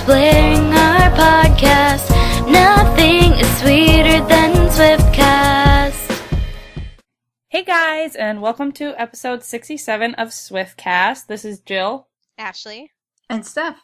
blaring our podcast. Nothing is sweeter than Swiftcast. Hey guys, and welcome to episode 67 of Swiftcast. This is Jill. Ashley. And Steph.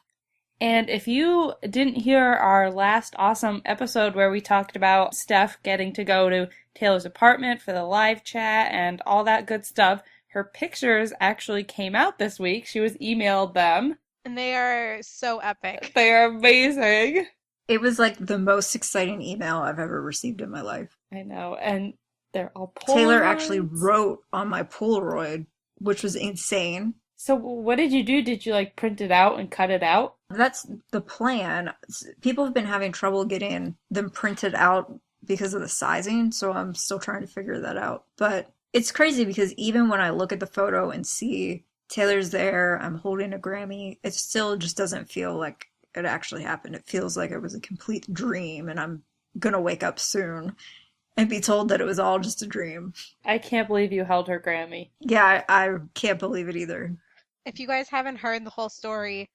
And if you didn't hear our last awesome episode where we talked about Steph getting to go to Taylor's apartment for the live chat and all that good stuff, her pictures actually came out this week. She was emailed them. And they are so epic. They are amazing. It was like the most exciting email I've ever received in my life. I know, and they're all Polaroids. Taylor actually wrote on my Polaroid, which was insane. So what did you do? Did you like print it out and cut it out? That's the plan. People have been having trouble getting them printed out because of the sizing, so I'm still trying to figure that out. But it's crazy because even when I look at the photo and see Taylor's there, I'm holding a Grammy, it still just doesn't feel like it actually happened. It feels like it was a complete dream, and I'm gonna wake up soon and be told that it was all just a dream. I can't believe you held her Grammy. Yeah, I can't believe it either. If you guys haven't heard the whole story,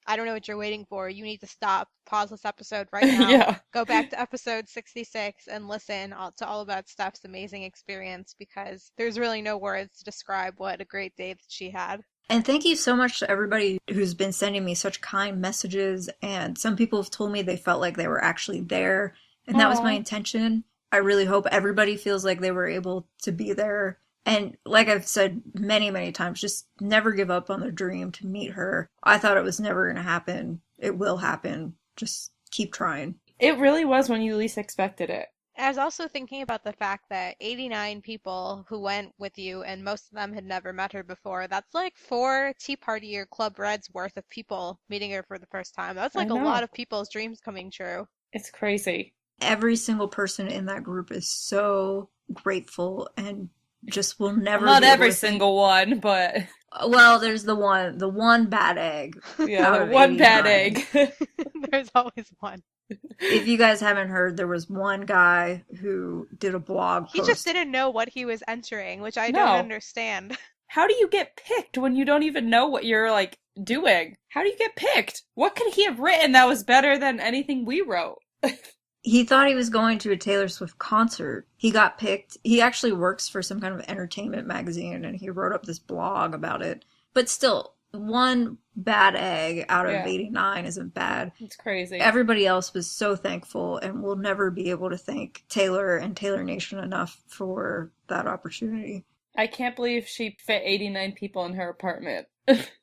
I don't know what you're waiting for. You need to stop, pause this episode right now, Yeah. Go back to episode 66 and listen to all about Steph's amazing experience, because there's really no words to describe what a great day that she had. And thank you so much to everybody who's been sending me such kind messages, and some people have told me they felt like they were actually there, and that was my intention. I really hope everybody feels like they were able to be there. And like I've said many, many times, just never give up on the dream to meet her. I thought it was never going to happen. It will happen. Just keep trying. It really was when you least expected it. I was also thinking about the fact that 89 people who went with you, and most of them had never met her before. That's like 4 Tea Party or Club Reds worth of people meeting her for the first time. That's like a lot of people's dreams coming true. It's crazy. Every single person in that group is so grateful and just will never Not be able every to single one, but well, there's the one bad egg. yeah, the one bad egg. There's always one. If you guys haven't heard, there was one guy who did a blog post. He just didn't know what he was entering, which I don't understand. How do you get picked when you don't even know what you're like doing? How do you get picked? What could he have written that was better than anything we wrote? He thought he was going to a Taylor Swift concert. He got picked. He actually works for some kind of entertainment magazine, and he wrote up this blog about it. But still, one bad egg out of 89 isn't bad. It's crazy. Everybody else was so thankful, and we'll never be able to thank Taylor and Taylor Nation enough for that opportunity. I can't believe she fit 89 people in her apartment.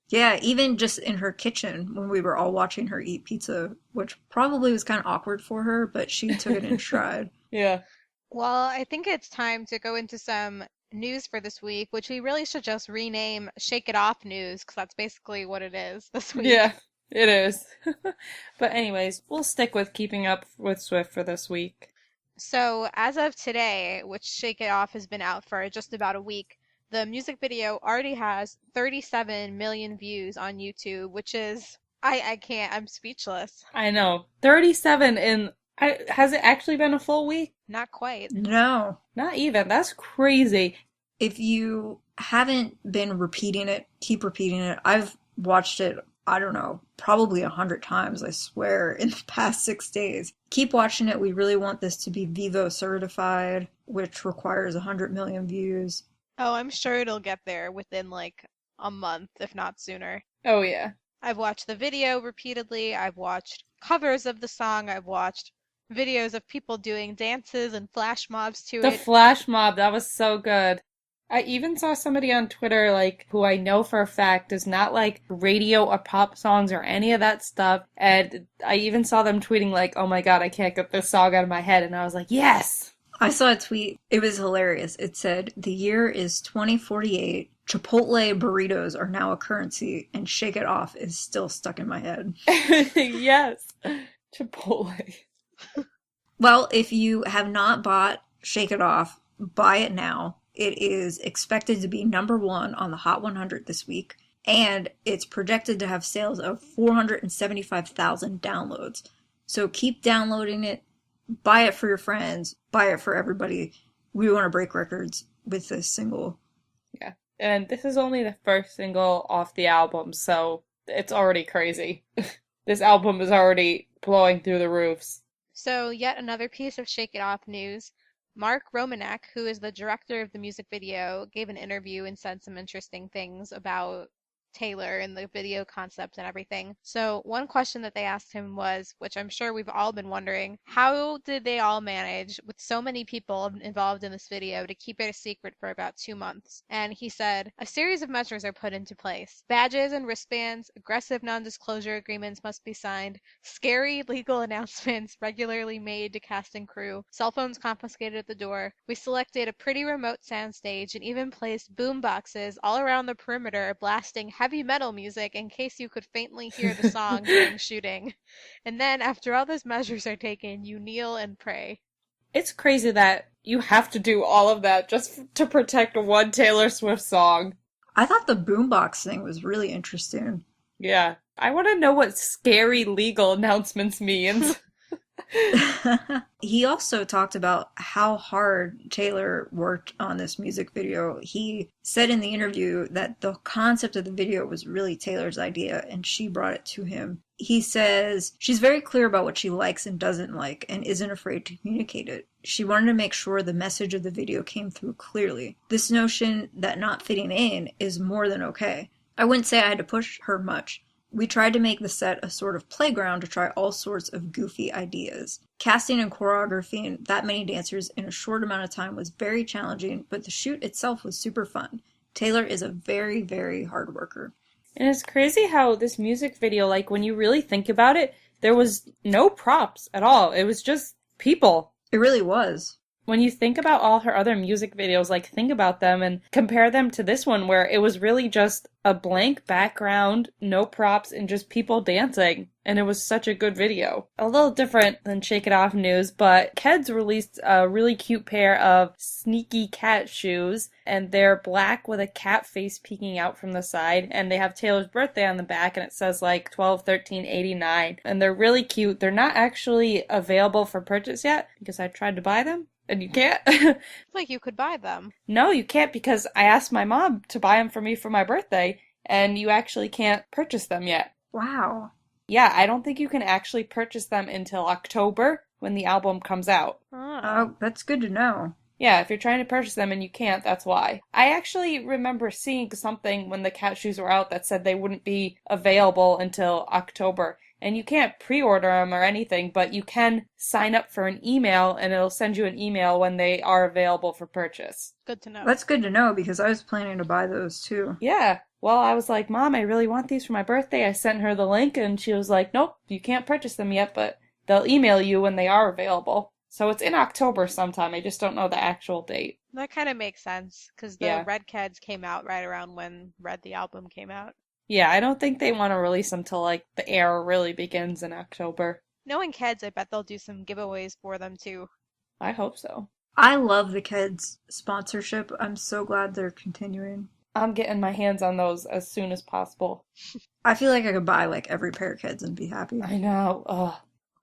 Yeah, even just in her kitchen when we were all watching her eat pizza, which probably was kind of awkward for her, but she took it in stride. Yeah. Well, I think it's time to go into some news for this week, which we really should just rename Shake It Off News, because that's basically what it is this week. Yeah, it is. But anyways, we'll stick with keeping up with Swift for this week. So, as of today, which Shake It Off has been out for just about a week, the music video already has 37 million views on YouTube, which is, I can't, I'm speechless. I know. 37 in, has it actually been a full week? Not quite. No. Not even. That's crazy. If you haven't been repeating it, keep repeating it. I've watched it, I don't know, probably 100 times, I swear, in the past 6 days. Keep watching it. We really want this to be Vivo certified, which requires 100 million views. Oh, I'm sure it'll get there within like a month, if not sooner. Oh, yeah. I've watched the video repeatedly. I've watched covers of the song. I've watched videos of people doing dances and flash mobs to The it. flash mob, that was so good. I even saw somebody on Twitter, like, who I know for a fact does not like radio or pop songs or any of that stuff. And I even saw them tweeting like, oh my god, I can't get this song out of my head. And I was like, yes! I saw a tweet. It was hilarious. It said, the year is 2048. Chipotle burritos are now a currency, and Shake It Off is still stuck in my head. Yes. Chipotle. Well, if you have not bought Shake It Off, buy it now. It is expected to be #1 on the Hot 100 this week, and it's projected to have sales of 475,000 downloads. So keep downloading it. Buy it for your friends. Buy it for everybody. We want to break records with this single. Yeah. And this is only the first single off the album, so it's already crazy. this album is already blowing through the roofs. So, yet another piece of Shake It Off news. Mark Romanek, who is the director of the music video, gave an interview and said some interesting things about Taylor and the video concept and everything. So, one question that they asked him was, which I'm sure we've all been wondering, how did they all manage, with so many people involved in this video, to keep it a secret for about 2 months? And he said, a series of measures are put into place. Badges and wristbands, aggressive non-disclosure agreements must be signed, scary legal announcements regularly made to cast and crew, cell phones confiscated at the door. We selected a pretty remote soundstage and even placed boom boxes all around the perimeter, blasting heavy metal music in case you could faintly hear the song during shooting. And then, after all those measures are taken, you kneel and pray. It's crazy that you have to do all of that just to protect one Taylor Swift song. I thought the boombox thing was really interesting. Yeah. I want to know what scary legal announcements means. He also talked about how hard Taylor worked on this music video. He said in the interview that the concept of the video was really Taylor's idea and she brought it to him. He says she's very clear about what she likes and doesn't like and isn't afraid to communicate it. She wanted to make sure the message of the video came through clearly. This notion that not fitting in is more than okay. I wouldn't say I had to push her much. We tried to make the set a sort of playground to try all sorts of goofy ideas. Casting and choreographing that many dancers in a short amount of time was very challenging, but the shoot itself was super fun. Taylor is a very, very hard worker. And it's crazy how this music video, like, when you really think about it, there was no props at all. It was just people. It really was. When you think about all her other music videos, like, think about them and compare them to this one where it was really just a blank background, no props, and just people dancing. And it was such a good video. A little different than Shake It Off news, but Keds released a really cute pair of sneaky cat shoes, and they're black with a cat face peeking out from the side, and they have Taylor's birthday on the back, and it says like 12/13/89, and they're really cute. They're not actually available for purchase yet, because I tried to buy them, and you can't. Like you could buy them. No, you can't, because I asked my mom to buy them for me for my birthday, and you actually can't purchase them yet. Wow. Yeah, I don't think you can actually purchase them until October when the album comes out. Oh, that's good to know. Yeah, if you're trying to purchase them and you can't, that's why. I actually remember seeing something when the cat shoes were out that said they wouldn't be available until October. And you can't pre-order them or anything, but you can sign up for an email and it'll send you an email when they are available for purchase. Good to know. That's good to know because I was planning to buy those too. Yeah. Well, I was like, Mom, I really want these for my birthday. I sent her the link and she was like, nope, you can't purchase them yet, but they'll email you when they are available. So it's in October sometime. I just don't know the actual date. That kind of makes sense because the Yeah. Red Keds came out right around when Red the album came out. Yeah, I don't think they want to release them till like the era really begins in October. Knowing Keds, I bet they'll do some giveaways for them too. I hope so. I love the Keds sponsorship. I'm so glad they're continuing. I'm getting my hands on those as soon as possible. I feel like I could buy like every pair of Keds and be happy. I know. Ugh.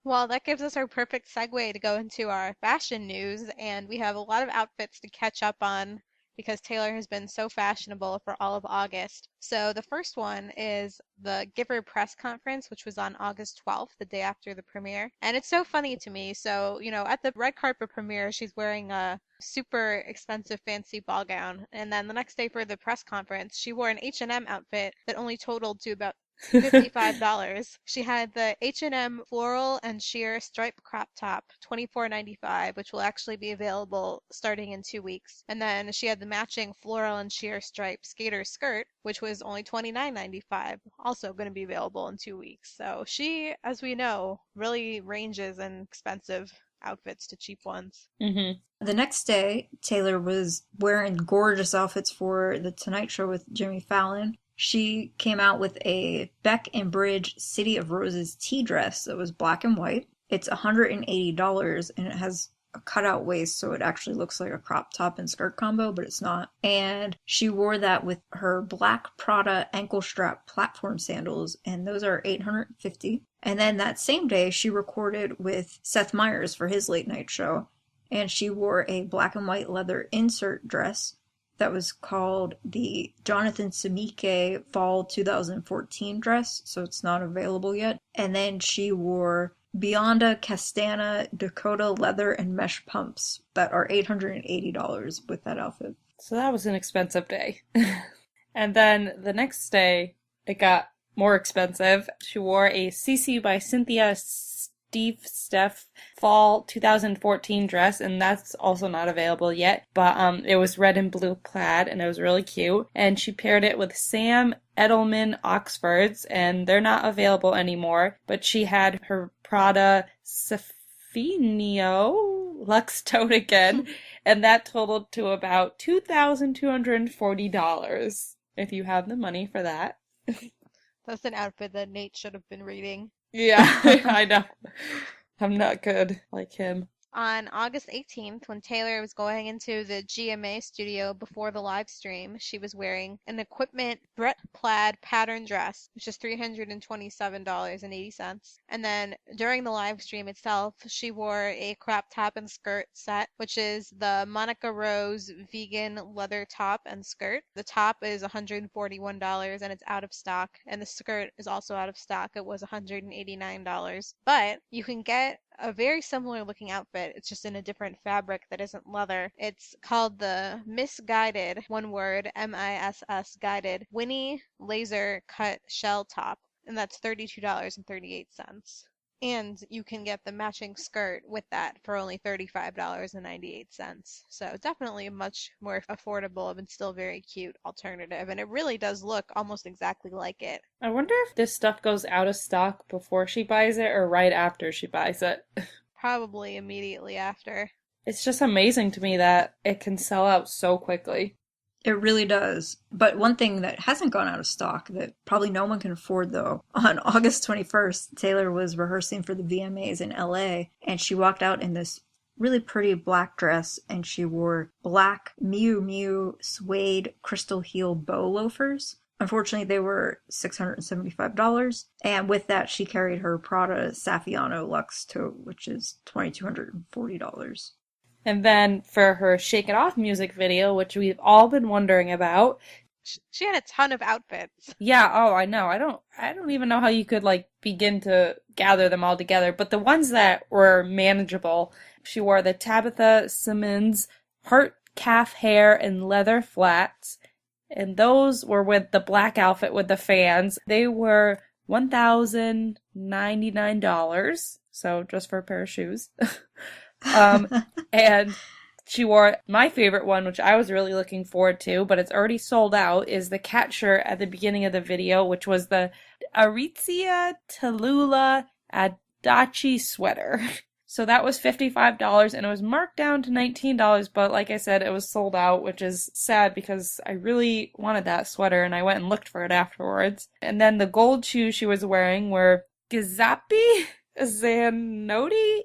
Well, that gives us our perfect segue to go into our fashion news, and we have a lot of outfits to catch up on because Taylor has been so fashionable for all of August. So the first one is the Give Her press conference, which was on August 12th, the day after the premiere. And it's so funny to me. So, at the red carpet premiere, she's wearing a super expensive fancy ball gown. And then the next day for the press conference, she wore an H&M outfit that only totaled to about $55. She had the H&M floral and sheer striped crop top, $24.95, which will actually be available starting in 2 weeks. And then she had the matching floral and sheer striped skater skirt, which was only $29.95, also going to be available in 2 weeks. So she, as we know, really ranges in expensive outfits to cheap ones. Mm-hmm. The next day, Taylor was wearing gorgeous outfits for The Tonight Show with Jimmy Fallon. She came out with a Beck and Bridge City of Roses tea dress that was black and white. It's $180 and it has a cutout waist, so it actually looks like a crop top and skirt combo, but it's not. And she wore that with her black Prada ankle strap platform sandals, and those are $850. And then that same day, she recorded with Seth Meyers for his late night show, and she wore a black and white leather insert dress that was called the Jonathan Samike Fall 2014 dress, so it's not available yet. And then she wore Bionda Castana Dakota leather and mesh pumps that are $880 with that outfit. So that was an expensive day. And then the next day, it got more expensive. She wore a CC by Cynthia Steph Fall 2014 dress, and that's also not available yet, but it was red and blue plaid, and it was really cute. And she paired it with Sam Edelman Oxfords, and they're not available anymore, but she had her Prada Saffinio Luxe tote again, and that totaled to about $2,240, if you have the money for that. That's an outfit that Nate should have been reading. Yeah, I know. I'm not good like him. On August 18th, when Taylor was going into the GMA studio before the live stream, she was wearing an equipment Brett plaid pattern dress, which is $327.80. And then during the live stream itself, she wore a crop top and skirt set, which is the Monica Rose vegan leather top and skirt. The top is $141 and it's out of stock, and the skirt is also out of stock. It was $189. But you can get a very similar looking outfit. It's just in a different fabric that isn't leather. It's called the Misguided, one word, MISS guided, Winnie laser cut shell top, and that's $32.38. And you can get the matching skirt with that for only $35.98. So definitely a much more affordable and still very cute alternative. And it really does look almost exactly like it. I wonder if this stuff goes out of stock before she buys it or right after she buys it. Probably immediately after. It's just amazing to me that it can sell out so quickly. It really does. But one thing that hasn't gone out of stock that probably no one can afford, though, on August 21st, Taylor was rehearsing for the VMAs in LA, and she walked out in this really pretty black dress, and she wore black Miu Miu suede crystal heel bow loafers. Unfortunately, they were $675, and with that, she carried her Prada Saffiano Luxe tote, which is $2,240. And then for her Shake It Off music video, which we've all been wondering about. She had a ton of outfits. Yeah, oh, I know. I don't even know how you could begin to gather them all together, but the ones that were manageable, she wore the Tabitha Simmons heart calf hair and leather flats, and those were with the black outfit with the fans. They were $1,099, so just for a pair of shoes. And she wore my favorite one, which I was really looking forward to, but it's already sold out, is the cat shirt at the beginning of the video, which was the Aritzia Tallulah Adachi sweater. So that was $55, and it was marked down to $19, but like I said, it was sold out, which is sad because I really wanted that sweater, and I went and looked for it afterwards. And then the gold shoes she was wearing were Giuseppe Zanotti.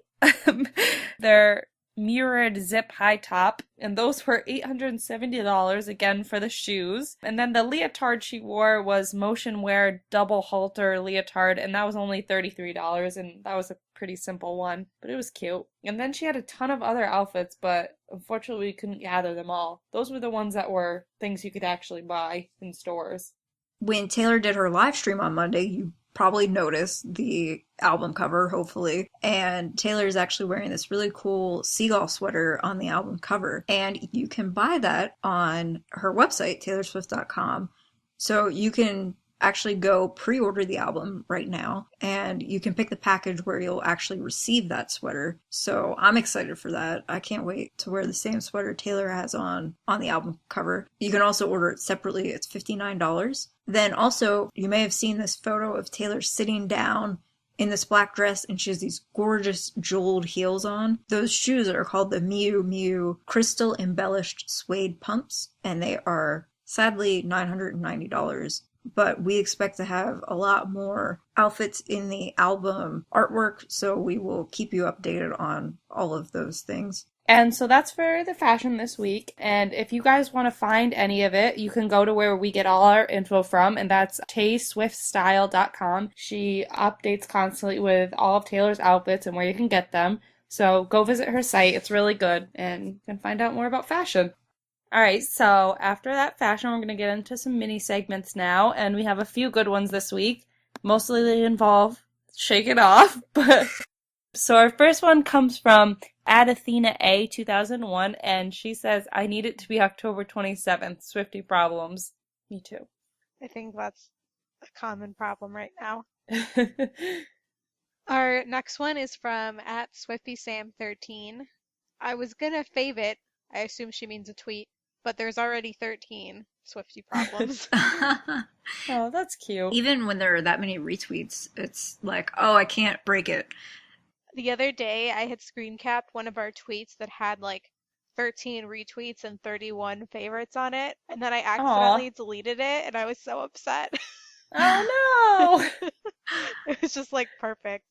They're mirrored zip high top, and those were $870 again for the shoes. And then the leotard she wore was motion wear double halter leotard, and that was only $33, and that was a pretty simple one, but it was cute. And then she had a ton of other outfits, but unfortunately we couldn't gather them all. Those were the ones that were things you could actually buy in stores. When Taylor did her live stream on Monday, you probably noticed the album cover, hopefully. And Taylor's actually wearing this really cool seagull sweater on the album cover. And you can buy that on her website, taylorswift.com. So you can actually go pre-order the album right now, and you can pick the package where you'll actually receive that sweater. So I'm excited for that. I can't wait to wear the same sweater Taylor has on the album cover. You can also order it separately. It's $59. Then also, you may have seen this photo of Taylor sitting down in this black dress, and she has these gorgeous jeweled heels on. Those shoes are called the Miu Miu Crystal Embellished Suede Pumps, and they are sadly $990. But we expect to have a lot more outfits in the album artwork, so we will keep you updated on all of those things. And so that's for the fashion this week. And if you guys want to find any of it, you can go to where we get all our info from, and that's tayswiftstyle.com. She updates constantly with all of Taylor's outfits and where you can get them. So go visit her site. It's really good, and you can find out more about fashion. All right, so after that fashion, we're going to get into some mini segments now, and we have a few good ones this week. Mostly they involve Shake It Off, but so our first one comes from Athena A 2001, and she says, "I need it to be October 27th. Swifty problems." Me too. I think that's a common problem right now. Our next one is from at SwiftySam13. I was gonna fave it. I assume she means a tweet, but there's already 13 Swifty problems. Oh, that's cute. Even when there are that many retweets, it's like, oh, I can't break it. The other day, I had screen capped one of our tweets that had like 13 retweets and 31 favorites on it, and then I accidentally deleted it, and I was so upset. Oh no! It was just like perfect.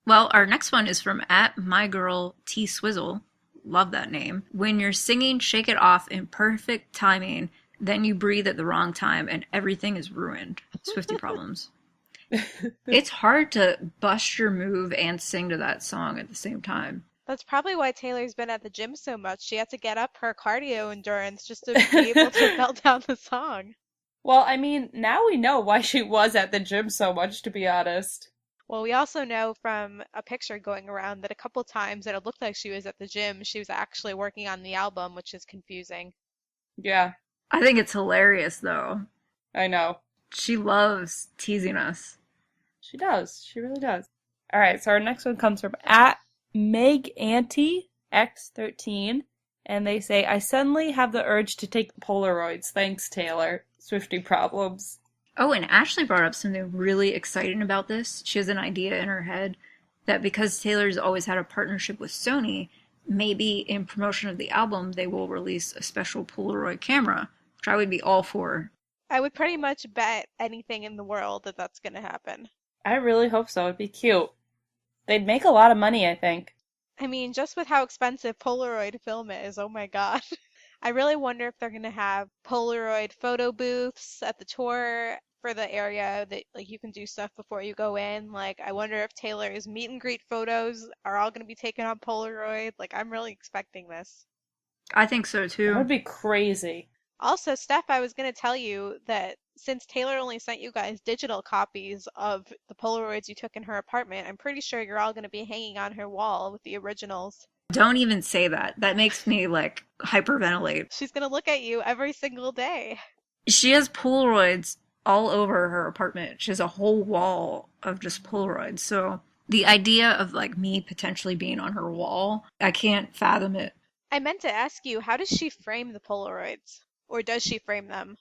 Well, our next one is from at my girl T Swizzle. Love that name. When you're singing Shake It Off in perfect timing, then you breathe at the wrong time and everything is ruined. Swifty problems. It's hard to bust your move and sing to that song at the same time. That's probably why Taylor's been at the gym so much. She had to get up her cardio endurance just to be able to belt down the song. Well, I mean, now we know why she was at the gym so much, to be honest. Well, we also know from a picture going around that a couple times that it looked like she was at the gym, she was actually working on the album, which is confusing. Yeah, I think it's hilarious, though. I know. She loves teasing us. She does. She really does. All right, so our next one comes from at Meg Auntie X13, and they say, "I suddenly have the urge to take Polaroids. Thanks, Taylor. Swifty problems." Oh, and Ashley brought up something really exciting about this. She has an idea in her head that because Taylor's always had a partnership with Sony, maybe in promotion of the album, they will release a special Polaroid camera, which I would be all for. I would pretty much bet anything in the world that that's going to happen. I really hope so. It'd be cute. They'd make a lot of money, I think. I mean, just with how expensive Polaroid film is, oh my god. I really wonder if they're going to have Polaroid photo booths at the tour for the area that like you can do stuff before you go in. Like, I wonder if Taylor's meet and greet photos are all going to be taken on Polaroid. Like, I'm really expecting this. I think so, That too. would be crazy. Also, Steph, I was going to tell you that since Taylor only sent you guys digital copies of the Polaroids you took in her apartment, I'm pretty sure you're all going to be hanging on her wall with the originals. Don't even say that. That makes me, like, hyperventilate. She's going to look at you every single day. She has Polaroids all over her apartment. She has a whole wall of just Polaroids. So the idea of, like, me potentially being on her wall, I can't fathom it. I meant to ask you, how does she frame the Polaroids? Or does she frame them?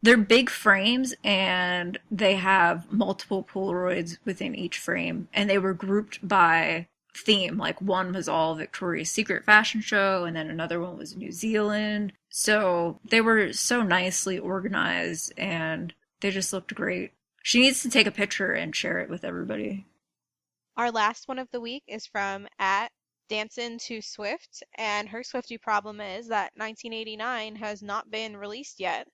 They're big frames, and they have multiple Polaroids within each frame, and they were grouped by theme. Like, one was all Victoria's Secret fashion show, and then another one was New Zealand. So they were so nicely organized, and they just looked great. She needs to take a picture and share it with everybody. Our last one of the week is from at Dancin' to Swift, and her Swiftie problem is that 1989 has not been released yet.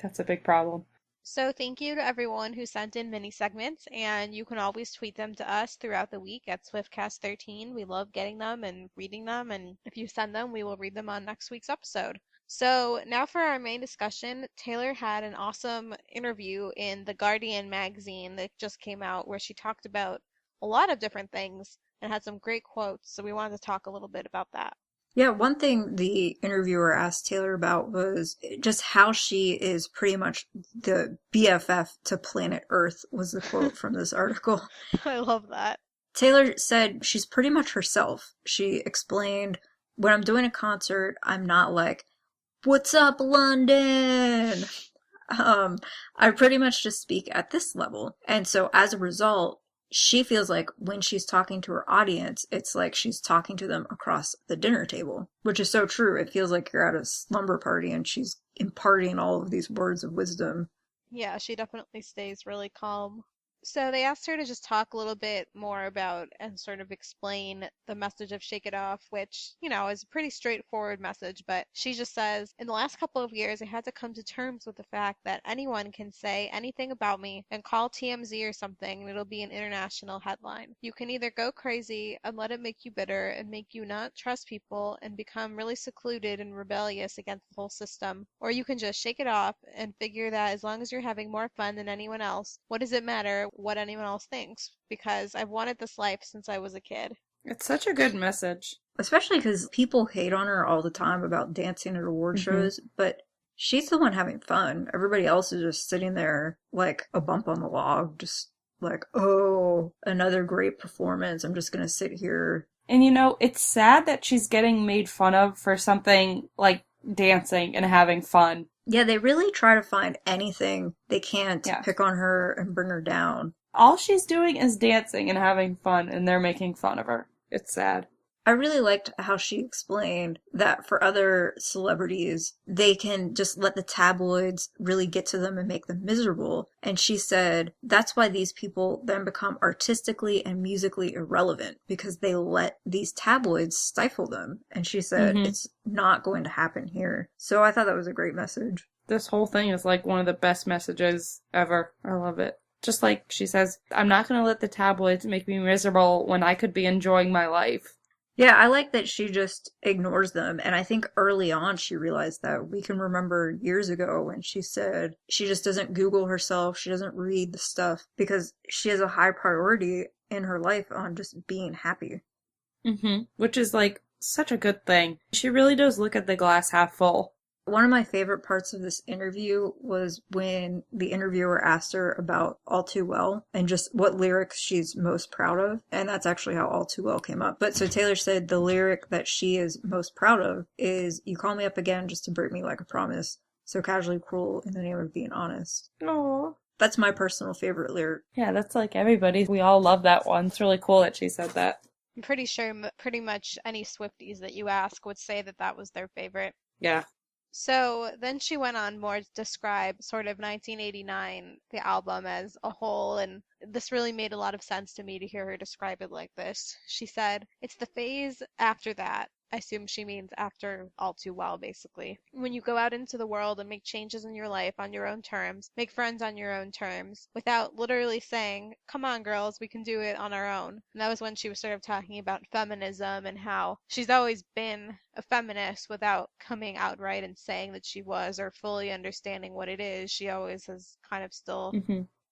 That's a big problem. So thank you to everyone who sent in mini segments, and you can always tweet them to us throughout the week at Swiftcast13. We love getting them and reading them, and if you send them, we will read them on next week's episode. So now for our main discussion, Taylor had an awesome interview in The Guardian magazine that just came out where she talked about a lot of different things and had some great quotes, so we wanted to talk a little bit about that. Yeah, one thing the interviewer asked Taylor about was just how she is pretty much the BFF to planet Earth, was the quote from this article. I love that. Taylor said she's pretty much herself. She explained, when I'm doing a concert, I'm not like, "What's up, London?" I pretty much just speak at this level. And so as a result, she feels like when she's talking to her audience, it's like she's talking to them across the dinner table, which is so true. It feels like you're at a slumber party and she's imparting all of these words of wisdom. Yeah, she definitely stays really calm. So they asked her to just talk a little bit more about and sort of explain the message of Shake It Off, which, is a pretty straightforward message, but she just says, in the last couple of years, I had to come to terms with the fact that anyone can say anything about me and call TMZ or something, and it'll be an international headline. You can either go crazy and let it make you bitter and make you not trust people and become really secluded and rebellious against the whole system, or you can just shake it off and figure that as long as you're having more fun than anyone else, what does it matter what anyone else thinks? Because I've wanted this life since I was a kid. It's such a good message. Especially because people hate on her all the time about dancing at award shows, but she's the one having fun. Everybody else is just sitting there like a bump on the log, just like, oh, another great performance. I'm just going to sit here. And it's sad that she's getting made fun of for something like dancing and having fun. Yeah, they really try to find anything they can to pick on her and bring her down. All she's doing is dancing and having fun, and they're making fun of her. It's sad. I really liked how she explained that for other celebrities, they can just let the tabloids really get to them and make them miserable. And she said that's why these people then become artistically and musically irrelevant, because they let these tabloids stifle them. And she said it's not going to happen here. So I thought that was a great message. This whole thing is like one of the best messages ever. I love it. Just like she says, I'm not going to let the tabloids make me miserable when I could be enjoying my life. Yeah, I like that she just ignores them. And I think early on she realized that. We can remember years ago when she said she just doesn't Google herself. She doesn't read the stuff because she has a high priority in her life on just being happy. Which is like such a good thing. She really does look at the glass half full. One of my favorite parts of this interview was when the interviewer asked her about All Too Well and just what lyrics she's most proud of. And that's actually how All Too Well came up. But so Taylor said the lyric that she is most proud of is, "You call me up again just to break me like a promise. So casually cruel in the name of being honest." Aww. That's my personal favorite lyric. Yeah, that's like everybody. We all love that one. It's really cool that she said that. I'm pretty sure pretty much any Swifties that you ask would say that that was their favorite. Yeah. So then she went on more to describe sort of 1989, the album as a whole, and this really made a lot of sense to me to hear her describe it like this. She said, "It's the phase after that." I assume she means after All Too Well, basically. When you go out into the world and make changes in your life on your own terms, make friends on your own terms, without literally saying, "Come on, girls, we can do it on our own." And that was when she was sort of talking about feminism and how she's always been a feminist without coming outright and saying that she was or fully understanding what it is. She always has kind of still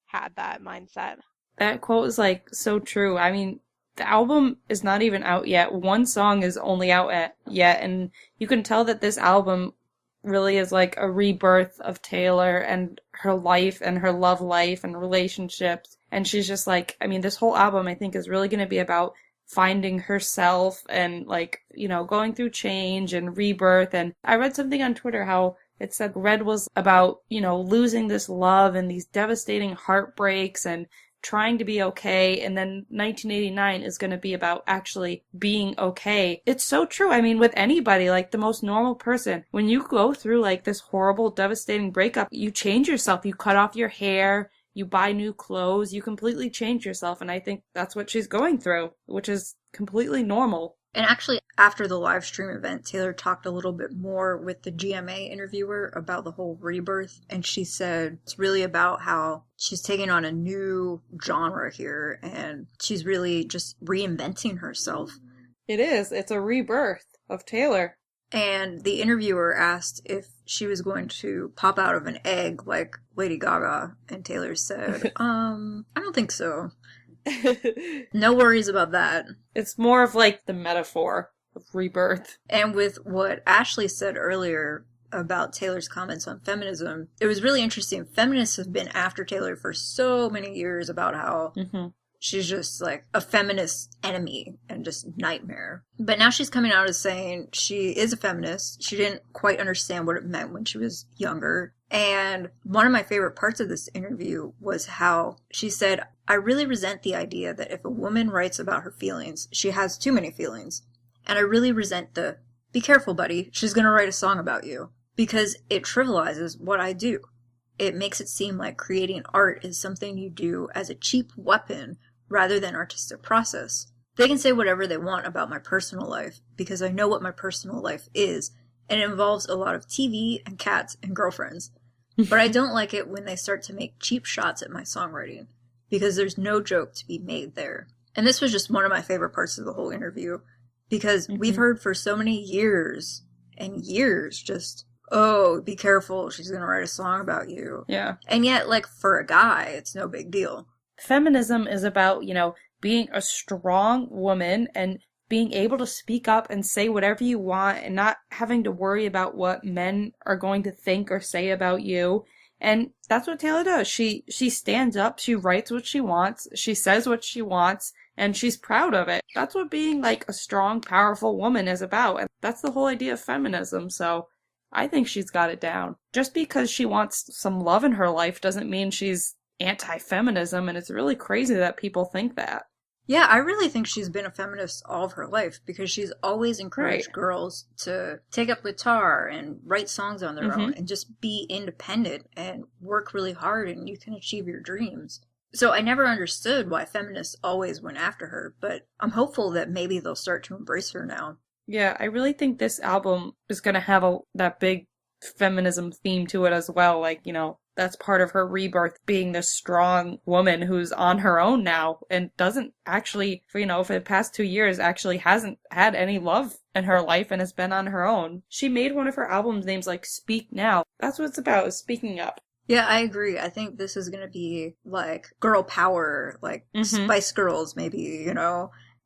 had that mindset. That quote is like so true. I mean, the album is not even out yet. One song is only out yet, and you can tell that this album really is like a rebirth of Taylor and her life and her love life and relationships. And she's just like, I mean, this whole album I think is really going to be about finding herself and like, going through change and rebirth. And I read something on Twitter how it said Red was about, losing this love and these devastating heartbreaks and trying to be okay, and then 1989 is going to be about actually being okay. It's so true. I mean, with anybody, like the most normal person, when you go through like this horrible, devastating breakup, you change yourself. You cut off your hair, you buy new clothes, you completely change yourself, and I think that's what she's going through, which is completely normal. And actually, after the live stream event, Taylor talked a little bit more with the GMA interviewer about the whole rebirth. And she said it's really about how she's taking on a new genre here and she's really just reinventing herself. It is. It's a rebirth of Taylor. And the interviewer asked if she was going to pop out of an egg like Lady Gaga. And Taylor said, I don't think so. No worries about that. It's more of like the metaphor of rebirth. And with what Ashley said earlier about Taylor's comments on feminism, it was really interesting. Feminists have been after Taylor for so many years about how she's just like a feminist enemy and just nightmare. But now she's coming out as saying she is a feminist. She didn't quite understand what it meant when she was younger. And one of my favorite parts of this interview was how she said, "I really resent the idea that if a woman writes about her feelings, she has too many feelings. And I really resent the, be careful, buddy, she's going to write a song about you. Because it trivializes what I do. it makes it seem like creating art is something you do as a cheap weapon rather than artistic process. They can say whatever they want about my personal life because I know what my personal life is, and it involves a lot of TV and cats and girlfriends. But I don't like it when they start to make cheap shots at my songwriting because there's no joke to be made there. And this was just one of my favorite parts of the whole interview because we've heard for so many years and years just, oh, be careful, she's going to write a song about you. Yeah. And yet, like, for a guy, it's no big deal. Feminism is about, being a strong woman and being able to speak up and say whatever you want and not having to worry about what men are going to think or say about you. And that's what Taylor does. She stands up, she writes what she wants, she says what she wants, and she's proud of it. That's what being like a strong, powerful woman is about. And that's the whole idea of feminism. So I think she's got it down. Just because she wants some love in her life doesn't mean she's anti-feminism, and it's really crazy that people think that. Yeah, I really think she's been a feminist all of her life because she's always encouraged girls to take up guitar and write songs on their own and just be independent and work really hard and you can achieve your dreams. So I never understood why feminists always went after her, but I'm hopeful that maybe they'll start to embrace her now. Yeah, I really think this album is going to have that big feminism theme to it as well. Like, that's part of her rebirth, being this strong woman who's on her own now and doesn't actually, for the past 2 years, actually hasn't had any love in her life and has been on her own. She made one of her albums names like Speak Now. That's what it's about, is speaking up. Yeah, I agree. I think this is going to be like girl power, like Spice Girls maybe,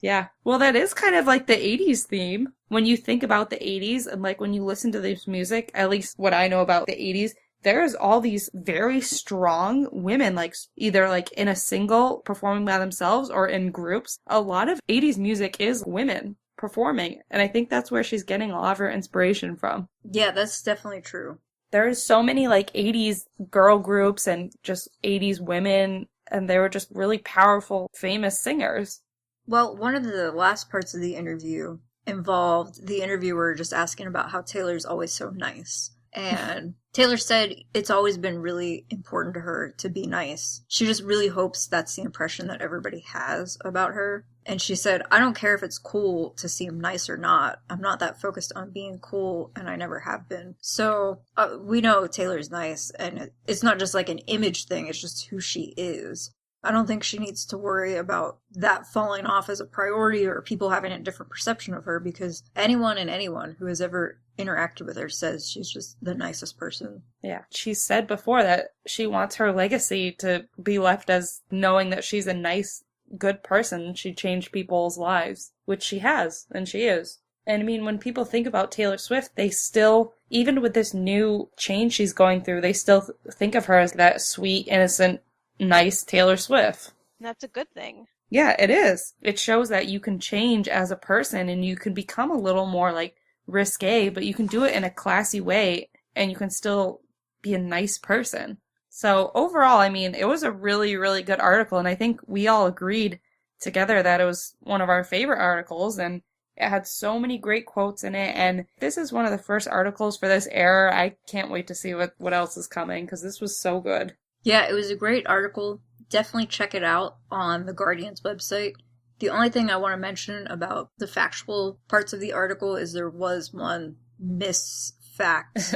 Yeah. Well, that is kind of like the 80s theme. When you think about the 80s and like when you listen to this music, at least what I know about the 80s, there's all these very strong women, like either like in a single performing by themselves or in groups. A lot of 80s music is women performing, and I think that's where she's getting a lot of her inspiration from. Yeah, that's definitely true. There's so many like 80s girl groups and just 80s women, and they were just really powerful, famous singers. Well, one of the last parts of the interview involved the interviewer just asking about how Taylor's always so nice. And Taylor said it's always been really important to her to be nice. She just really hopes that's the impression that everybody has about her. And she said, I don't care if it's cool to seem nice or not. I'm not that focused on being cool, and I never have been. So we know Taylor's nice, and it's not just like an image thing, it's just who she is. I don't think she needs to worry about that falling off as a priority or people having a different perception of her, because anyone who has ever interacted with her says she's just the nicest person. Yeah, she said before that she wants her legacy to be left as knowing that she's a nice, good person. She changed people's lives, which she has, and she is. And I mean, when people think about Taylor Swift, they still, even with this new change she's going through, they still think of her as that sweet, innocent, nice Taylor Swift. That's a good thing. Yeah, it is. It shows that you can change as a person and you can become a little more like risque, but you can do it in a classy way and you can still be a nice person. So overall, I mean, it was a really, really good article, and I think we all agreed together that it was one of our favorite articles, and it had so many great quotes in it, and this is one of the first articles for this era. I can't wait to see what else is coming, because this was so good. Yeah, it was a great article. Definitely check it out on the Guardian's website. The only thing I want to mention about the factual parts of the article is there was one misfact.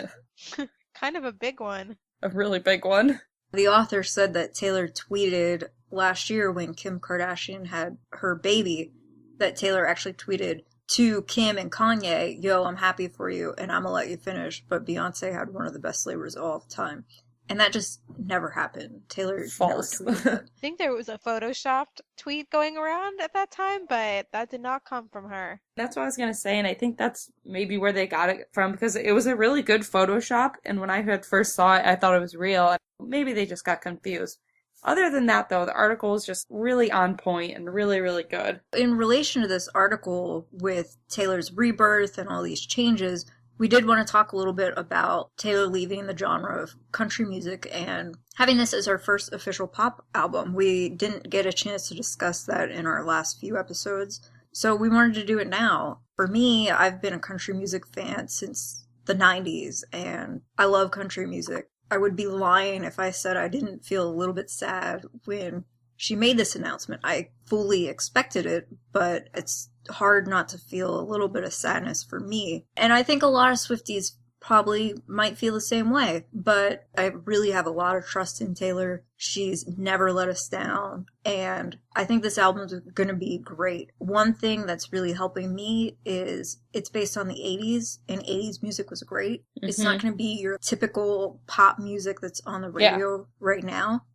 Kind of a big one. A really big one. The author said that Taylor tweeted last year when Kim Kardashian had her baby, that Taylor actually tweeted to Kim and Kanye, yo, I'm happy for you and I'm gonna let you finish, but Beyonce had one of the best labors of all time. And that just never happened. Taylor False. never tweeted that. I think there was a photoshopped tweet going around at that time, but that did not come from her. That's what I was going to say, and I think that's maybe where they got it from, because it was a really good Photoshop, and when I first saw it, I thought it was real. Maybe they just got confused. Other than that, though, the article is just really on point and really, really good. In relation to this article with Taylor's rebirth and all these changes, we did want to talk a little bit about Taylor leaving the genre of country music and having this as our first official pop album. We didn't get a chance to discuss that in our last few episodes, so we wanted to do it now. For me, I've been a country music fan since the 90s, and I love country music. I would be lying if I said I didn't feel a little bit sad when she made this announcement. I fully expected it, but it's hard not to feel a little bit of sadness for me. And I think a lot of Swifties probably might feel the same way, but I really have a lot of trust in Taylor. She's never let us down, and I think this album is going to be great. One thing that's really helping me is it's based on the 80s, and 80s music was great. Mm-hmm. It's not going to be your typical pop music that's on the radio right now.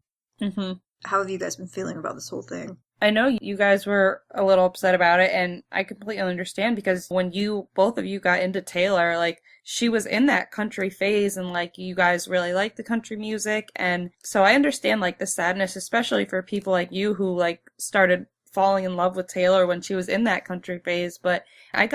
Mm-hmm. How have you guys been feeling about this whole thing? I know you guys were a little upset about it, and I completely understand, because when both of you got into Taylor, like, she was in that country phase, and, like, you guys really like the country music, and so I understand, like, the sadness, especially for people like you who, like, started falling in love with Taylor when she was in that country phase, but I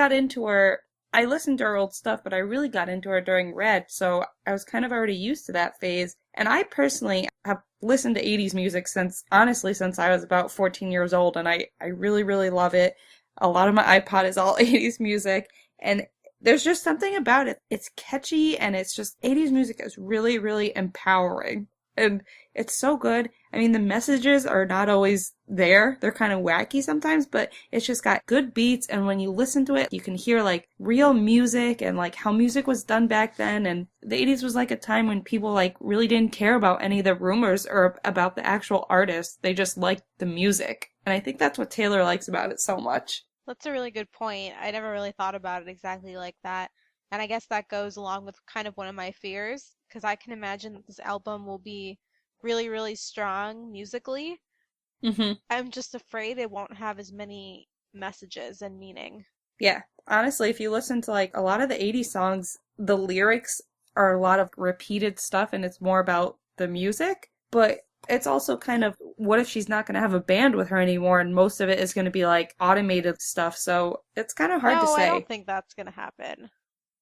listened to her old stuff, but I really got into her during Red, so I was kind of already used to that phase. And I personally have listened to 80s music since I was about 14 years old, and I really, really love it. A lot of my iPod is all 80s music, and there's just something about it. It's catchy, and it's just, 80s music is really, really empowering. And it's so good. I mean, the messages are not always there. They're kind of wacky sometimes, but it's just got good beats. And when you listen to it, you can hear like real music and like how music was done back then. And the 80s was like a time when people like really didn't care about any of the rumors or about the actual artists. They just liked the music. And I think that's what Taylor likes about it so much. That's a really good point. I never really thought about it exactly like that. And I guess that goes along with kind of one of my fears, because I can imagine that this album will be really, really strong musically. Mm-hmm. I'm just afraid it won't have as many messages and meaning. Yeah. Honestly, if you listen to like a lot of the 80s songs, the lyrics are a lot of repeated stuff and it's more about the music. But it's also kind of, what if she's not going to have a band with her anymore and most of it is going to be like automated stuff. So it's kind of hard to say. I don't think that's going to happen.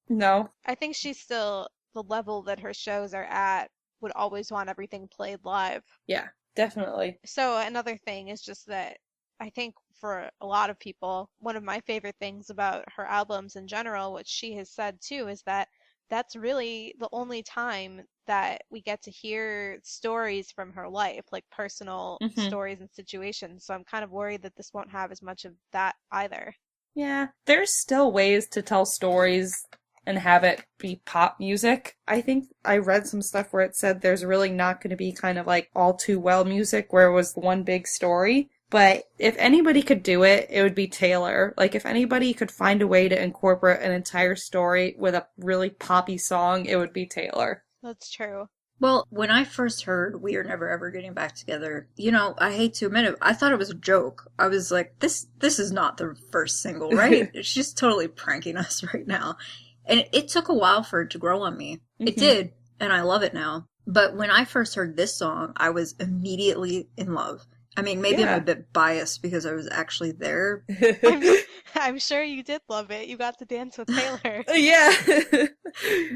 No. I think she's still, the level that her shows are at, would always want everything played live. Yeah, definitely. So another thing is just that I think for a lot of people, one of my favorite things about her albums in general, which she has said too, is that that's really the only time that we get to hear stories from her life, like personal stories and situations. So I'm kind of worried that this won't have as much of that either. Yeah, there's still ways to tell stories and have it be pop music. I think I read some stuff where it said there's really not going to be kind of like all too well music where it was one big story. But if anybody could do it, it would be Taylor. Like if anybody could find a way to incorporate an entire story with a really poppy song, it would be Taylor. That's true. Well, when I first heard We Are Never Ever Getting Back Together, you know, I hate to admit it, I thought it was a joke. I was like, this is not the first single, right? She's totally pranking us right now. And it took a while for it to grow on me. Mm-hmm. It did, and I love it now. But when I first heard this song, I was immediately in love. I mean, maybe I'm a bit biased because I was actually there. I'm sure you did love it. You got to dance with Taylor. Yeah.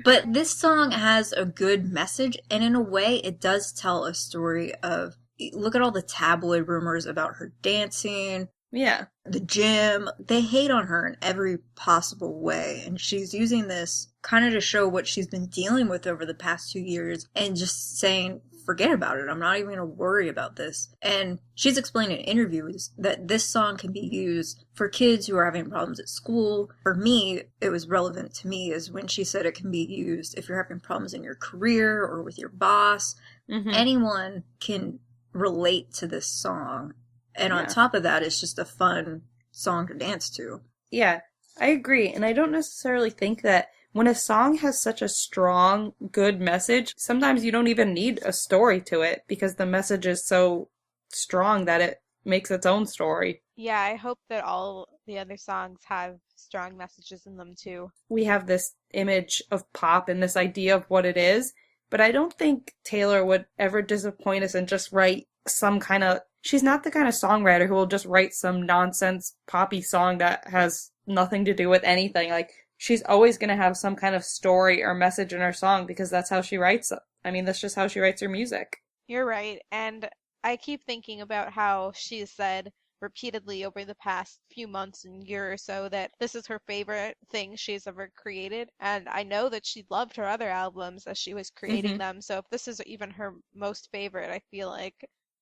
But this song has a good message, and in a way, it does tell a story of, look at all the tabloid rumors about her dancing. Yeah. The gym. They hate on her in every possible way. And she's using this kind of to show what she's been dealing with over the past 2 years and just saying, forget about it. I'm not even going to worry about this. And she's explained in interviews that this song can be used for kids who are having problems at school. For me, it was relevant to me is when she said it can be used if you're having problems in your career or with your boss. Mm-hmm. Anyone can relate to this song. And on top of that, it's just a fun song to dance to. Yeah, I agree. And I don't necessarily think that when a song has such a strong, good message, sometimes you don't even need a story to it because the message is so strong that it makes its own story. Yeah, I hope that all the other songs have strong messages in them too. We have this image of pop and this idea of what it is, but I don't think Taylor would ever disappoint us and just write some kind of... She's not the kind of songwriter who will just write some nonsense poppy song that has nothing to do with anything. Like, she's always going to have some kind of story or message in her song because that's how she writes it. I mean, that's just how she writes her music. You're right. And I keep thinking about how she said repeatedly over the past few months and year or so that this is her favorite thing she's ever created. And I know that she loved her other albums as she was creating them. So if this is even her most favorite, I feel like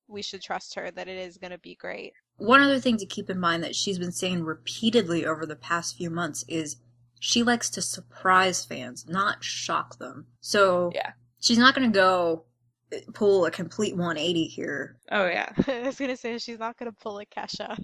we should trust her that it is going to be great. One other thing to keep in mind that she's been saying repeatedly over the past few months is she likes to surprise fans, not shock them. So she's not going to go pull a complete 180 here. Oh, yeah. I was going to say she's not going to pull a Kesha.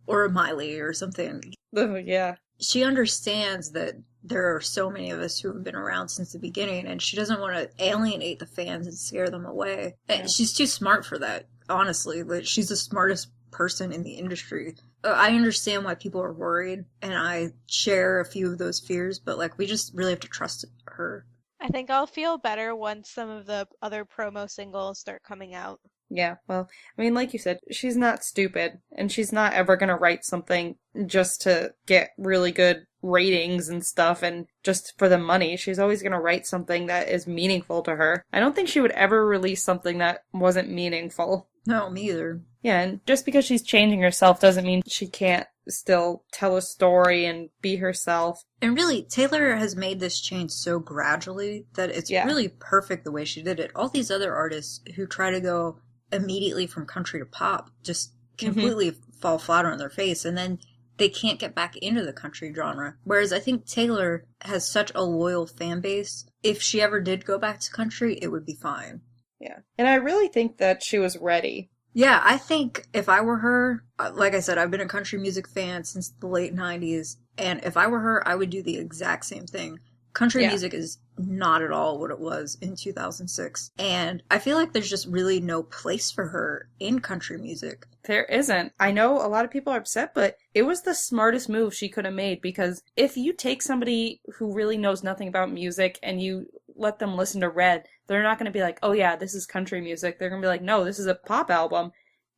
Or a Miley or something. Oh, yeah. She understands that there are so many of us who have been around since the beginning, and she doesn't want to alienate the fans and scare them away. And she's too smart for that, honestly. Like, she's the smartest person in the industry. I understand why people are worried, and I share a few of those fears, but, like, we just really have to trust her. I think I'll feel better once some of the other promo singles start coming out. Yeah, well, I mean, like you said, she's not stupid, and she's not ever going to write something just to get really good ratings and stuff and just for the money. She's always going to write something that is meaningful to her. I don't think she would ever release something that wasn't meaningful. No, me either. Yeah, and just because she's changing herself doesn't mean she can't still tell a story and be herself. And really, Taylor has made this change so gradually that it's really perfect the way she did it. All these other artists who try to go immediately from country to pop just completely fall flat on their face, and then they can't get back into the country genre. Whereas I think Taylor has such a loyal fan base. If she ever did go back to country, it would be fine. Yeah. And I really think that she was ready. Yeah, I think if I were her, like I said, I've been a country music fan since the late 90s, and if I were her, I would do the exact same thing. Country music is not at all what it was in 2006, and I feel like there's just really no place for her in country music. There isn't. I know a lot of people are upset, but it was the smartest move she could have made, because if you take somebody who really knows nothing about music and you let them listen to Red, they're not going to be like, oh yeah, this is country music. They're going to be like, no, this is a pop album.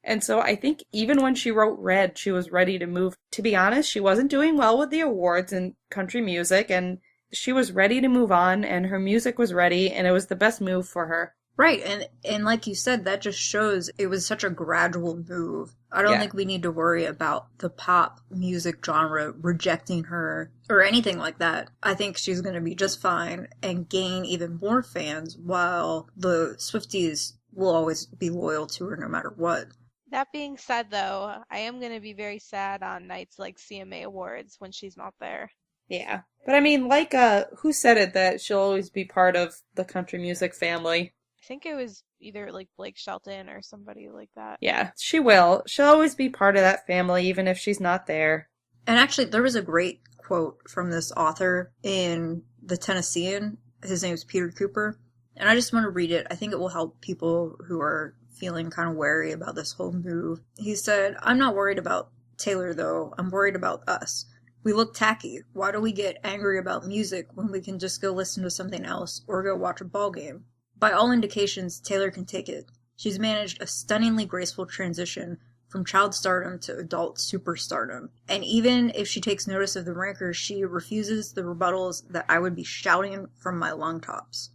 And so I think even when she wrote Red, she was ready to move. To be honest, she wasn't doing well with the awards in country music, and she was ready to move on, and her music was ready, and it was the best move for her. Right, and like you said, that just shows it was such a gradual move. I don't think we need to worry about the pop music genre rejecting her or anything like that. I think she's going to be just fine and gain even more fans, while the Swifties will always be loyal to her no matter what. That being said, though, I am going to be very sad on nights like CMA Awards when she's not there. Yeah. But I mean, like, who said it that she'll always be part of the country music family? I think it was either like Blake Shelton or somebody like that. Yeah, she will. She'll always be part of that family, even if she's not there. And actually, there was a great quote from this author in The Tennessean. His name is Peter Cooper. And I just want to read it. I think it will help people who are feeling kind of wary about this whole move. He said, "I'm not worried about Taylor, though. I'm worried about us. We look tacky. Why do we get angry about music when we can just go listen to something else or go watch a ball game? By all indications, Taylor can take it. She's managed a stunningly graceful transition from child stardom to adult superstardom. And even if she takes notice of the rancors, she refuses the rebuttals that I would be shouting from my lung tops."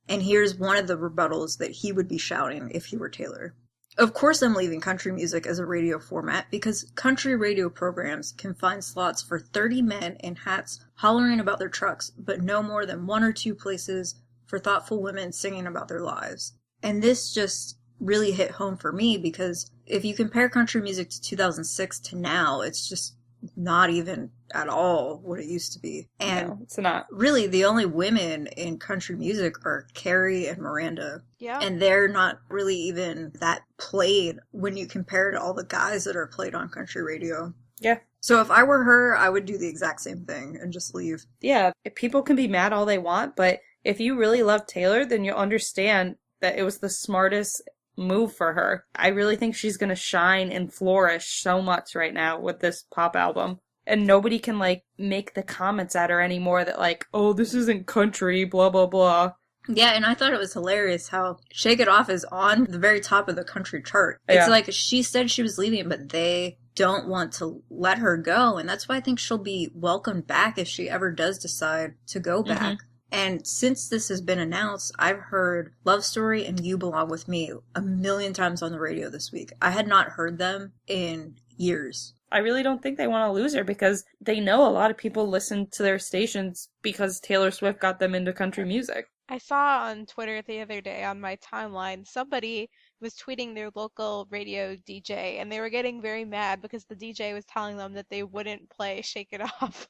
And here's one of the rebuttals that he would be shouting if he were Taylor. "Of course I'm leaving country music as a radio format because country radio programs can find slots for 30 men in hats hollering about their trucks, but no more than 1 or 2 places for thoughtful women singing about their lives." And this just really hit home for me because if you compare country music to 2006 to now, it's just not even at all what it used to be. And no, it's not. Really, the only women in country music are Carrie and Miranda. Yeah. And they're not really even that played when you compare to all the guys that are played on country radio. Yeah. So if I were her, I would do the exact same thing and just leave. Yeah, people can be mad all they want, but if you really love Taylor, then you'll understand that it was the smartest move for her. I really think she's going to shine and flourish so much right now with this pop album. And nobody can, like, make the comments at her anymore that, like, oh, this isn't country, blah, blah, blah. Yeah, and I thought it was hilarious how Shake It Off is on the very top of the country chart. It's like she said she was leaving, but they don't want to let her go. And that's why I think she'll be welcomed back if she ever does decide to go back. And since this has been announced, I've heard Love Story and You Belong With Me a million times on the radio this week. I had not heard them in years. I really don't think they want to lose her because they know a lot of people listen to their stations because Taylor Swift got them into country music. I saw on Twitter the other day on my timeline, somebody was tweeting their local radio DJ, and they were getting very mad because the DJ was telling them that they wouldn't play Shake It Off.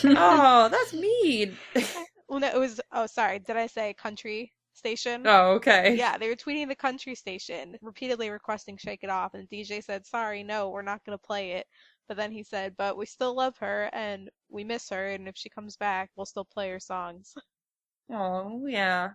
Oh, that's mean. Well, no, it was, oh, sorry, did I say country station? Oh, okay. Yeah, they were tweeting the country station, repeatedly requesting Shake It Off, and the DJ said, sorry, no, we're not going to play it. But then he said, but we still love her, and we miss her, and if she comes back, we'll still play her songs. Oh, yeah.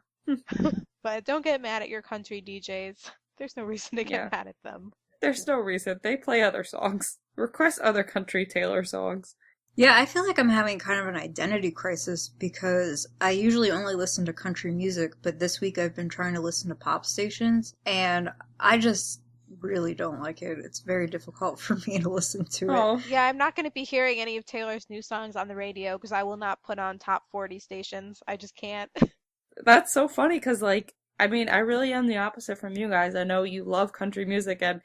But don't get mad at your country DJs. There's no reason to get Yeah. mad at them. There's no reason. They play other songs. Request other country Taylor songs. Yeah, I feel like I'm having kind of an identity crisis because I usually only listen to country music, but this week I've been trying to listen to pop stations, and I just really don't like it. It's very difficult for me to listen to it. Oh, Yeah, I'm not going to be hearing any of Taylor's new songs on the radio because I will not put on top 40 stations. I just can't. that's so funny because, like, I mean, I really am the opposite from you guys. I know you love country music, and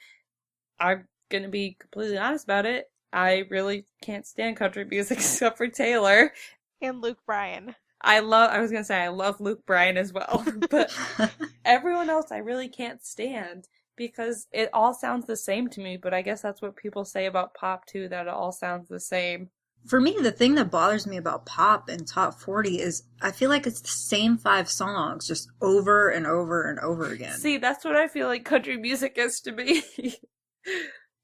I'm gonna be completely honest about it. I really can't stand country music except for Taylor. And Luke Bryan. I was gonna say I love Luke Bryan as well, but everyone else I really can't stand because it all sounds the same to me, but I guess that's what people say about pop too, that it all sounds the same. For me, the thing that bothers me about pop and top 40 is I feel like it's the same 5 songs just over and over and over again. See, that's what I feel like country music is to me.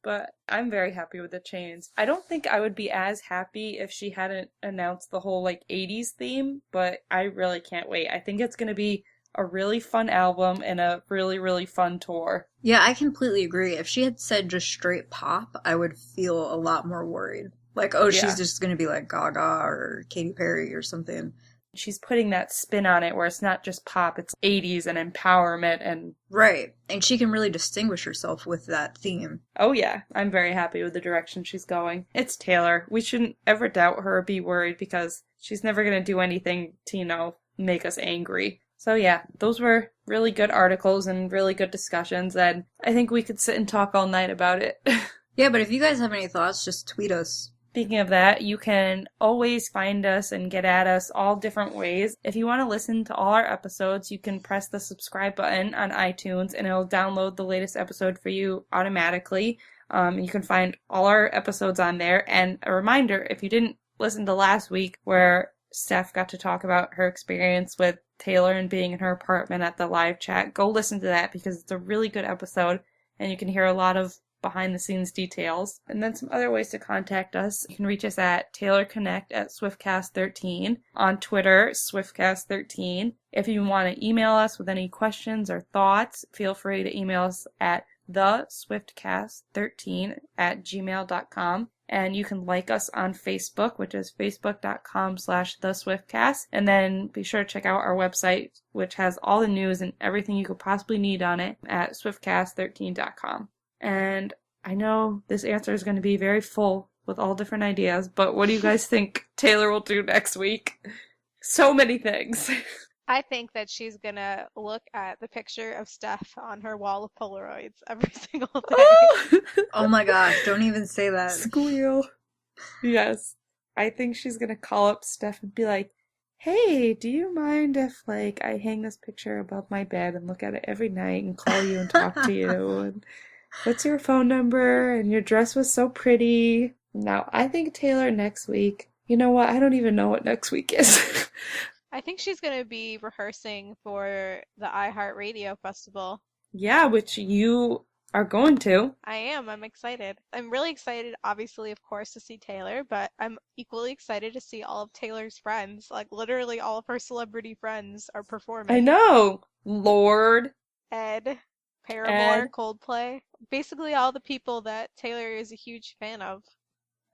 But I'm very happy with the change. I don't think I would be as happy if she hadn't announced the whole, like, 80s theme, but I really can't wait. I think it's going to be a really fun album and a really, really fun tour. Yeah, I completely agree. If she had said just straight pop, I would feel a lot more worried. Like, oh, Yeah. she's just going to be like Gaga or Katy Perry or something. She's putting that spin on it where it's not just pop, it's 80s and empowerment and... Right. And she can really distinguish herself with that theme. Oh yeah, I'm very happy with the direction she's going. It's Taylor. We shouldn't ever doubt her or be worried because she's never going to do anything to, make us angry. So yeah, those were really good articles and really good discussions, and I think we could sit and talk all night about it. Yeah, but if you guys have any thoughts, just tweet us. Speaking of that, you can always find us and get at us all different ways. If you want to listen to all our episodes, you can press the subscribe button on iTunes and it'll download the latest episode for you automatically. You can find all our episodes on there. And a reminder, if you didn't listen to last week where Steph got to talk about her experience with Taylor and being in her apartment at the live chat, go listen to that because it's a really good episode and you can hear a lot of behind the scenes details. And then some other ways to contact us. You can reach us at TaylorConnect@Swiftcast13, on Twitter, Swiftcast13. If you want to email us with any questions or thoughts, feel free to email us at theswiftcast13@gmail.com. And you can like us on Facebook, which is facebook.com/theswiftcast. And then be sure to check out our website, which has all the news and everything you could possibly need on it at swiftcast13.com. And I know this answer is going to be very full with all different ideas, but what do you guys think Taylor will do next week? So many things. I think that she's gonna look at the picture of Steph on her wall of Polaroids every single day. Oh my gosh, don't even say that. Squeal. Yes. I think she's going to call up Steph and be like, hey, do you mind if, like, I hang this picture above my bed and look at it every night and call you and talk to you? And what's your phone number? And your dress was so pretty. Now, I think Taylor next week, you know what? I don't even know what next week is. I think she's gonna be rehearsing for the iHeartRadio Festival. Yeah, which you are going to. I am. I'm excited. I'm really excited, obviously, of course, to see Taylor, but I'm equally excited to see all of Taylor's friends. Like, literally all of her celebrity friends are performing. I know. Lord. Ed, Paramore, Ed. Coldplay. Basically all the people that Taylor is a huge fan of.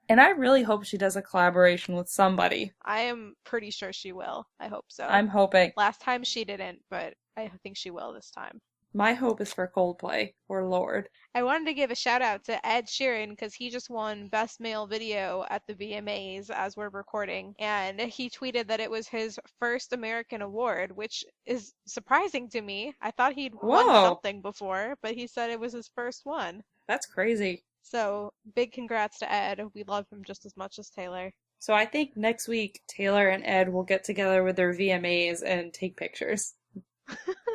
And I really hope she does a collaboration with somebody. I am pretty sure she will. I hope so. I'm hoping. Last time she didn't, but I think she will this time. My hope is for Coldplay or Lord. I wanted to give a shout out to Ed Sheeran because he just won Best Male Video at the VMAs as we're recording, and he tweeted that it was his first American award, which is surprising to me. I thought he'd won Whoa. something before, but he said it was his first one. That's crazy. So big congrats to Ed. We love him just as much as Taylor. So I think next week Taylor and Ed will get together with their VMAs and take pictures.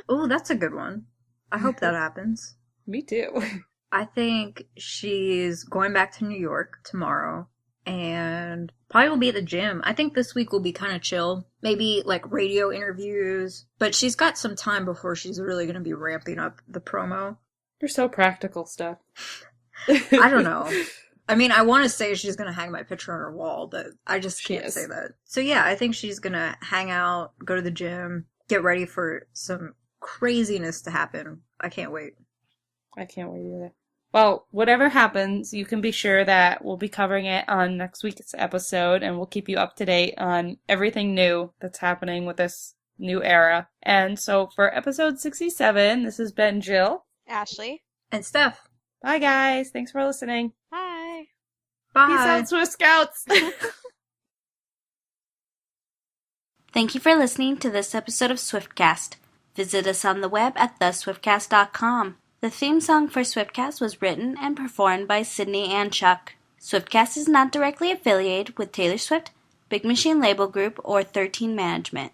Oh, that's a good one. I hope that happens. Me too. I think she's going back to New York tomorrow and probably will be at the gym. I think this week will be kind of chill. Maybe like radio interviews, but she's got some time before she's really going to be ramping up the promo. You're so practical, Steph. I don't know. I mean, I want to say she's going to hang my picture on her wall, but I just can't say that. So yeah, I think she's going to hang out, go to the gym, get ready for some craziness to happen. I can't wait. I can't wait either. Well, whatever happens, you can be sure that we'll be covering it on next week's episode, and we'll keep you up to date on everything new that's happening with this new era. And so for episode 67, this has been Jill, Ashley, and Steph. Bye, guys. Thanks for listening. Bye. Bye. Peace out, Swift Scouts. Thank you for listening to this episode of Swiftcast. Visit us on the web at theswiftcast.com. The theme song for Swiftcast was written and performed by Sydney and Chuck. Swiftcast is not directly affiliated with Taylor Swift, Big Machine Label Group, or 13 Management.